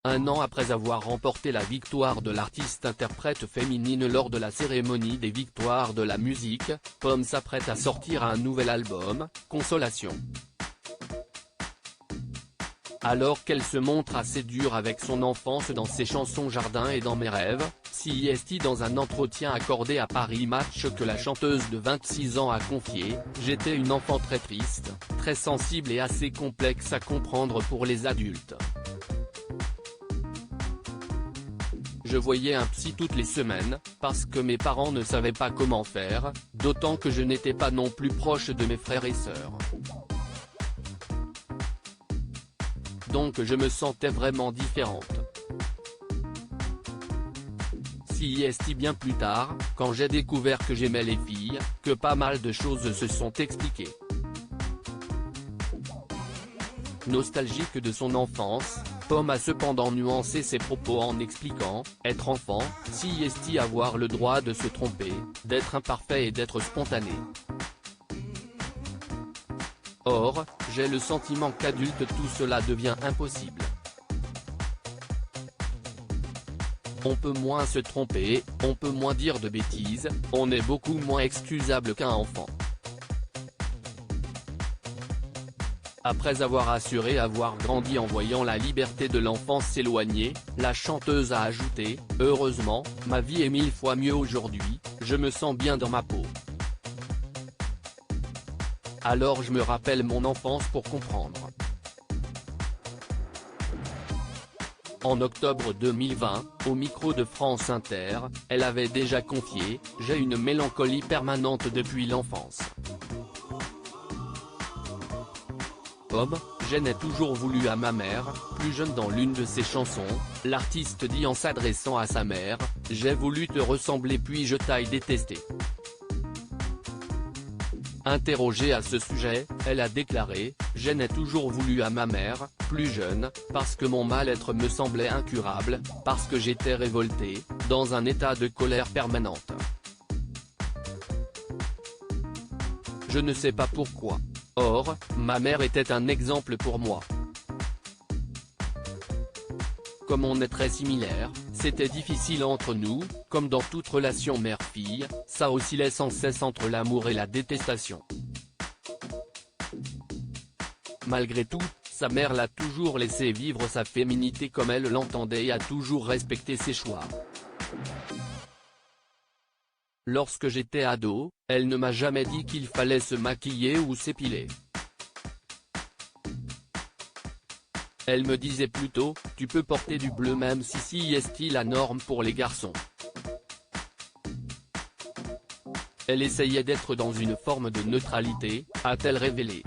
Un an après avoir remporté la victoire de l'artiste-interprète féminine lors de la cérémonie des victoires de la musique, Pomme s'apprête à sortir un nouvel album, Consolation. Alors qu'elle se montre assez dure avec son enfance dans ses chansons Jardin et dans Mes rêves, CIST dans un entretien accordé à Paris Match que la chanteuse de 26 ans a confié « J'étais une enfant très triste, très sensible et assez complexe à comprendre pour les adultes. Je voyais un psy toutes les semaines, parce que mes parents ne savaient pas comment faire, d'autant que je n'étais pas non plus proche de mes frères et sœurs. Donc je me sentais vraiment différente. » CIST bien plus tard, quand j'ai découvert que j'aimais les filles, que pas mal de choses se sont expliquées. Nostalgique de son enfance, Pomme a cependant nuancé ses propos en expliquant « Être enfant, CIST avoir le droit de se tromper, d'être imparfait et d'être spontané. Or, j'ai le sentiment qu'adulte tout cela devient impossible. On peut moins se tromper, on peut moins dire de bêtises, on est beaucoup moins excusable qu'un enfant. » Après avoir assuré avoir grandi en voyant la liberté de l'enfance s'éloigner, la chanteuse a ajouté « Heureusement, ma vie est 1000 fois mieux aujourd'hui, je me sens bien dans ma peau. Alors je me rappelle mon enfance pour comprendre. » En octobre 2020, au micro de France Inter, elle avait déjà confié « J'ai une mélancolie permanente depuis l'enfance. Pomme, je n'ai toujours voulu à ma mère », plus jeune dans l'une de ses chansons, l'artiste dit en s'adressant à sa mère « J'ai voulu te ressembler puis je t'ai détesté ». Interrogée à ce sujet, elle a déclaré « Je n'ai toujours voulu à ma mère, plus jeune, parce que mon mal-être me semblait incurable, parce que j'étais révoltée, dans un état de colère permanente. Je ne sais pas pourquoi. Or, ma mère était un exemple pour moi. Comme on est très similaires, c'était difficile entre nous, comme dans toute relation mère-fille, ça oscillait sans cesse entre l'amour et la détestation. Malgré tout, sa mère l'a toujours laissé vivre sa féminité comme elle l'entendait et a toujours respecté ses choix. Lorsque j'étais ado, elle ne m'a jamais dit qu'il fallait se maquiller ou s'épiler. Elle me disait plutôt, tu peux porter du bleu même si c'est la norme pour les garçons. Elle essayait d'être dans une forme de neutralité, a-t-elle révélé.